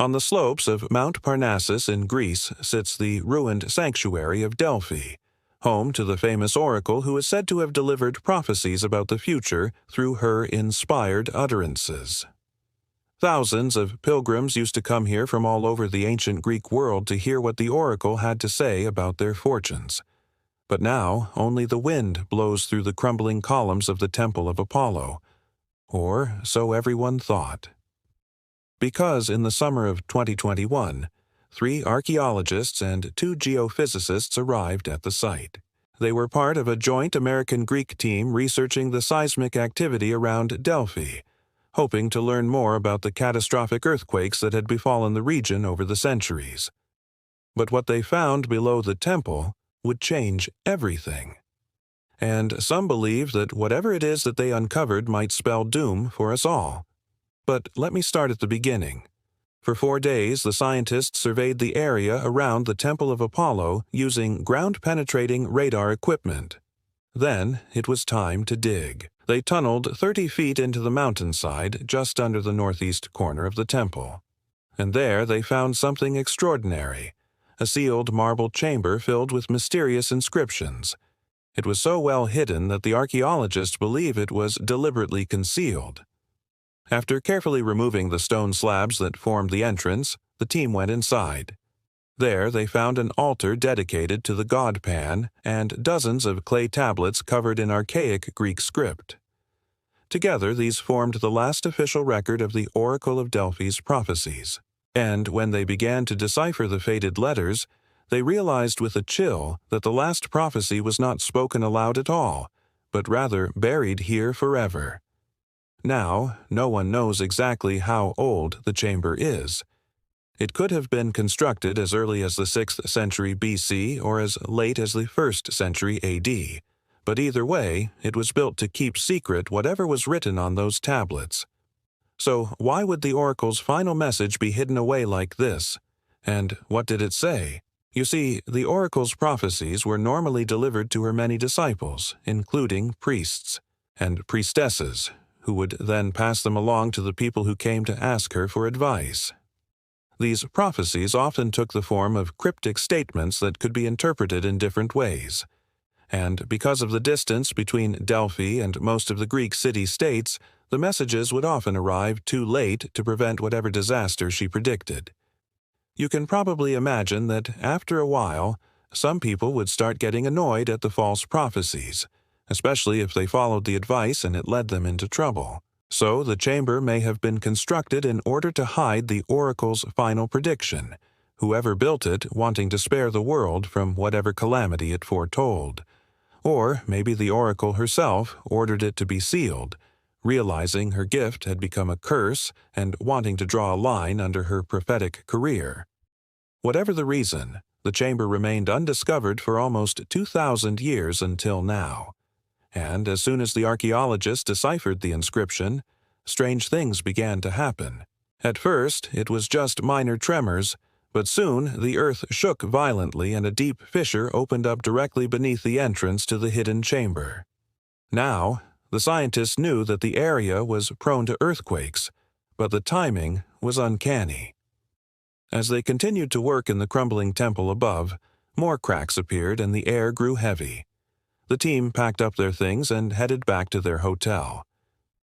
On the slopes of Mount Parnassus in Greece sits the ruined sanctuary of Delphi, home to the famous oracle who is said to have delivered prophecies about the future through her inspired utterances. Thousands of pilgrims used to come here from all over the ancient Greek world to hear what the oracle had to say about their fortunes. But now only the wind blows through the crumbling columns of the Temple of Apollo, or so everyone thought. Because in the summer of 2021, 3 archaeologists and 2 geophysicists arrived at the site. They were part of a joint American-Greek team researching the seismic activity around Delphi, hoping to learn more about the catastrophic earthquakes that had befallen the region over the centuries. But what they found below the temple would change everything. And some believe that whatever it is that they uncovered might spell doom for us all. But let me start at the beginning. For 4 days, the scientists surveyed the area around the Temple of Apollo using ground-penetrating radar equipment. Then it was time to dig. They tunneled 30 feet into the mountainside just under the northeast corner of the temple. And there they found something extraordinary, a sealed marble chamber filled with mysterious inscriptions. It was so well hidden that the archaeologists believe it was deliberately concealed. After carefully removing the stone slabs that formed the entrance, the team went inside. There they found an altar dedicated to the god Pan and dozens of clay tablets covered in archaic Greek script. Together, these formed the last official record of the Oracle of Delphi's prophecies. And when they began to decipher the faded letters, they realized with a chill that the last prophecy was not spoken aloud at all, but rather buried here forever. Now, no one knows exactly how old the chamber is. It could have been constructed as early as the 6th century BC or as late as the 1st century AD, but either way, it was built to keep secret whatever was written on those tablets. So why would the oracle's final message be hidden away like this? And what did it say? You see, the oracle's prophecies were normally delivered to her many disciples, including priests and priestesses, who would then pass them along to the people who came to ask her for advice. These prophecies often took the form of cryptic statements that could be interpreted in different ways. And because of the distance between Delphi and most of the Greek city-states, the messages would often arrive too late to prevent whatever disaster she predicted. You can probably imagine that after a while, some people would start getting annoyed at the false prophecies, especially if they followed the advice and it led them into trouble. So the chamber may have been constructed in order to hide the oracle's final prediction, whoever built it wanting to spare the world from whatever calamity it foretold. Or maybe the oracle herself ordered it to be sealed, realizing her gift had become a curse and wanting to draw a line under her prophetic career. Whatever the reason, the chamber remained undiscovered for almost 2,000 years until now. And as soon as the archaeologists deciphered the inscription, strange things began to happen. At first, it was just minor tremors, but soon the earth shook violently and a deep fissure opened up directly beneath the entrance to the hidden chamber. Now, the scientists knew that the area was prone to earthquakes, but the timing was uncanny. As they continued to work in the crumbling temple above, more cracks appeared and the air grew heavy. The team packed up their things and headed back to their hotel.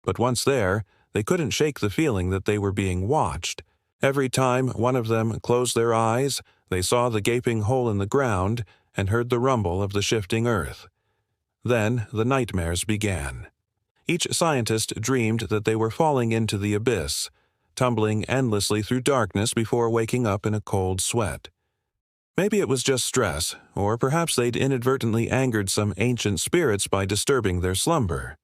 But once there, they couldn't shake the feeling that they were being watched. Every time one of them closed their eyes, they saw the gaping hole in the ground and heard the rumble of the shifting earth. Then the nightmares began. Each scientist dreamed that they were falling into the abyss, tumbling endlessly through darkness before waking up in a cold sweat. Maybe it was just stress, or perhaps they'd inadvertently angered some ancient spirits by disturbing their slumber.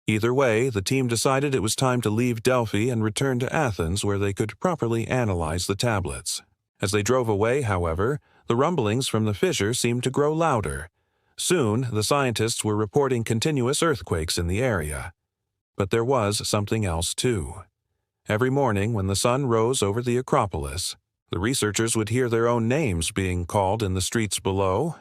Either way, the team decided it was time to leave Delphi and return to Athens where they could properly analyze the tablets. As they drove away, however, the rumblings from the fissure seemed to grow louder. Soon, the scientists were reporting continuous earthquakes in the area. But there was something else too. Every morning when the sun rose over the Acropolis, the researchers would hear their own names being called in the streets below.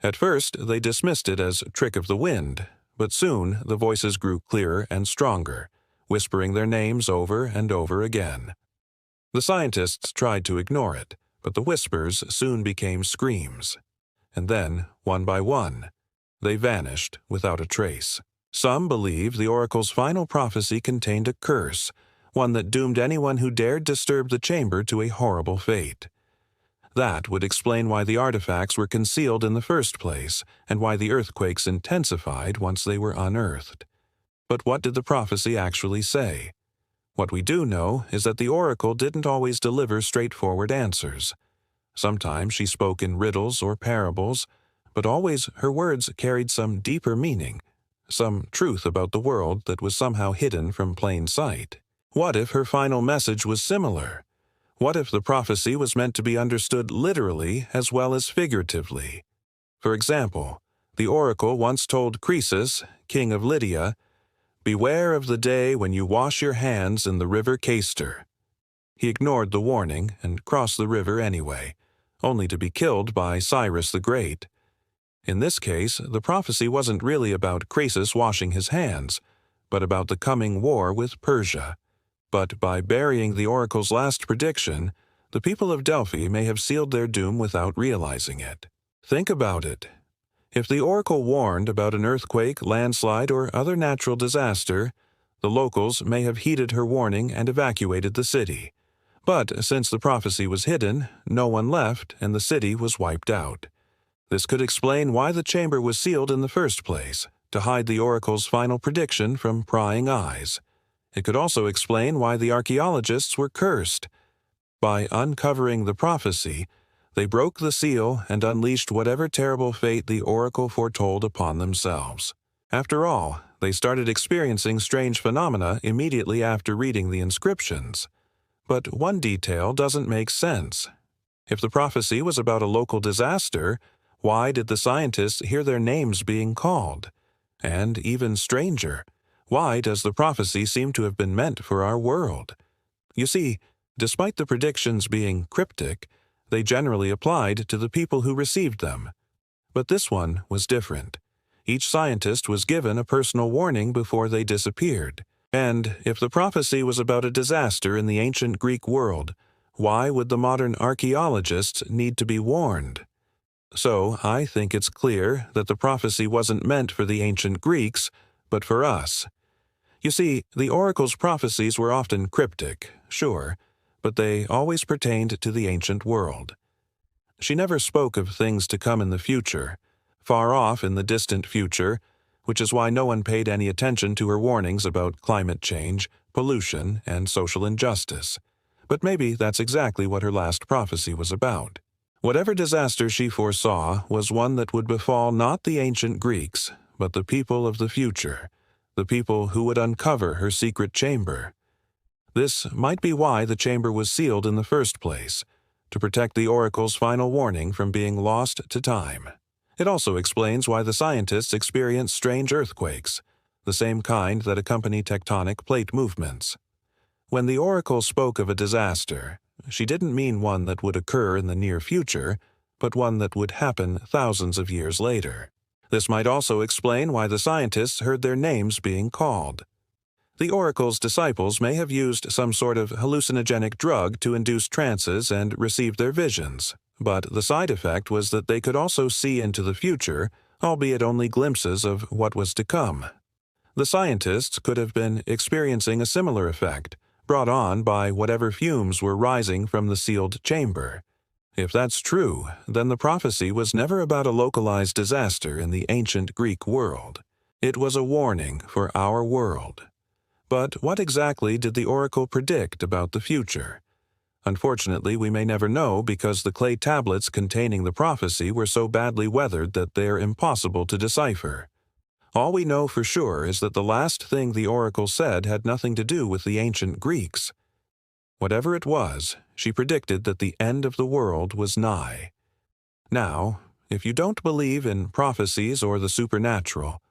At first, they dismissed it as a trick of the wind, but soon the voices grew clearer and stronger, whispering their names over and over again. The scientists tried to ignore it, but the whispers soon became screams. And then, one by one, they vanished without a trace. Some believe the oracle's final prophecy contained a curse, one that doomed anyone who dared disturb the chamber to a horrible fate. That would explain why the artifacts were concealed in the first place, and why the earthquakes intensified once they were unearthed. But what did the prophecy actually say? What we do know is that the oracle didn't always deliver straightforward answers. Sometimes she spoke in riddles or parables, but always her words carried some deeper meaning, some truth about the world that was somehow hidden from plain sight. What if her final message was similar? What if the prophecy was meant to be understood literally as well as figuratively? For example, the oracle once told Croesus, king of Lydia, "Beware of the day when you wash your hands in the river Cayster." He ignored the warning and crossed the river anyway, only to be killed by Cyrus the Great. In this case, the prophecy wasn't really about Croesus washing his hands, but about the coming war with Persia. But by burying the oracle's last prediction, the people of Delphi may have sealed their doom without realizing it. Think about it. If the oracle warned about an earthquake, landslide, or other natural disaster, the locals may have heeded her warning and evacuated the city. But since the prophecy was hidden, no one left and the city was wiped out. This could explain why the chamber was sealed in the first place, to hide the oracle's final prediction from prying eyes. It could also explain why the archaeologists were cursed. By uncovering the prophecy, they broke the seal and unleashed whatever terrible fate the oracle foretold upon themselves. After all, they started experiencing strange phenomena immediately after reading the inscriptions. But one detail doesn't make sense. If the prophecy was about a local disaster, why did the scientists hear their names being called? And even stranger, why does the prophecy seem to have been meant for our world? You see, despite the predictions being cryptic, they generally applied to the people who received them. But this one was different. Each scientist was given a personal warning before they disappeared. And if the prophecy was about a disaster in the ancient Greek world, why would the modern archaeologists need to be warned? So I think it's clear that the prophecy wasn't meant for the ancient Greeks, but for us. You see, the oracle's prophecies were often cryptic, sure, but they always pertained to the ancient world. She never spoke of things to come in the future, far off in the distant future, which is why no one paid any attention to her warnings about climate change, pollution, and social injustice. But maybe that's exactly what her last prophecy was about. Whatever disaster she foresaw was one that would befall not the ancient Greeks, but the people of the future, the people who would uncover her secret chamber. This might be why the chamber was sealed in the first place, to protect the oracle's final warning from being lost to time. It also explains why the scientists experience strange earthquakes, the same kind that accompany tectonic plate movements. When the oracle spoke of a disaster, she didn't mean one that would occur in the near future, but one that would happen thousands of years later. This might also explain why the scientists heard their names being called. The oracle's disciples may have used some sort of hallucinogenic drug to induce trances and receive their visions, but the side effect was that they could also see into the future, albeit only glimpses of what was to come. The scientists could have been experiencing a similar effect, brought on by whatever fumes were rising from the sealed chamber. If that's true, then the prophecy was never about a localized disaster in the ancient Greek world. It was a warning for our world. But what exactly did the oracle predict about the future? Unfortunately, we may never know because the clay tablets containing the prophecy were so badly weathered that they're impossible to decipher. All we know for sure is that the last thing the oracle said had nothing to do with the ancient Greeks. Whatever it was, she predicted that the end of the world was nigh. Now, if you don't believe in prophecies or the supernatural,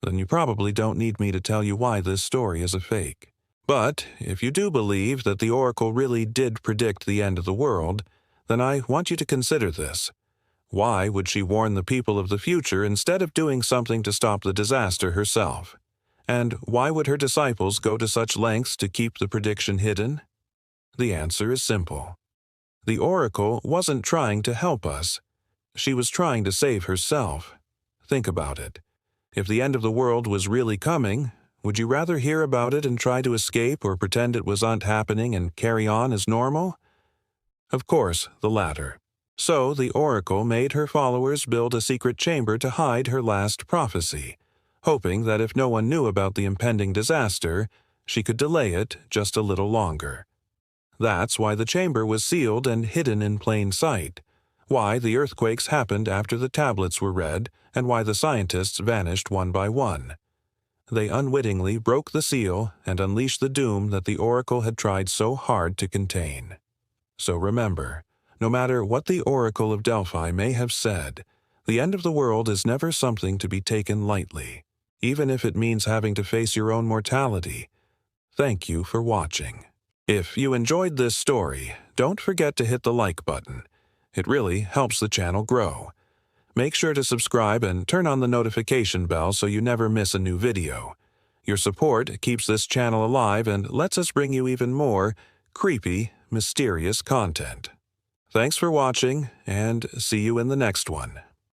then you probably don't need me to tell you why this story is a fake. But if you do believe that the oracle really did predict the end of the world, then I want you to consider this. Why would she warn the people of the future instead of doing something to stop the disaster herself? And why would her disciples go to such lengths to keep the prediction hidden? The answer is simple. The oracle wasn't trying to help us. She was trying to save herself. Think about it. If the end of the world was really coming, would you rather hear about it and try to escape or pretend it wasn't happening and carry on as normal? Of course, the latter. So the oracle made her followers build a secret chamber to hide her last prophecy, hoping that if no one knew about the impending disaster, she could delay it just a little longer. That's why the chamber was sealed and hidden in plain sight, why the earthquakes happened after the tablets were read, and why the scientists vanished one by one. They unwittingly broke the seal and unleashed the doom that the oracle had tried so hard to contain. So remember, no matter what the Oracle of Delphi may have said, the end of the world is never something to be taken lightly, even if it means having to face your own mortality. Thank you for watching. If you enjoyed this story, don't forget to hit the like button. It really helps the channel grow. Make sure to subscribe and turn on the notification bell so you never miss a new video. Your support keeps this channel alive and lets us bring you even more creepy, mysterious content. Thanks for watching, and see you in the next one.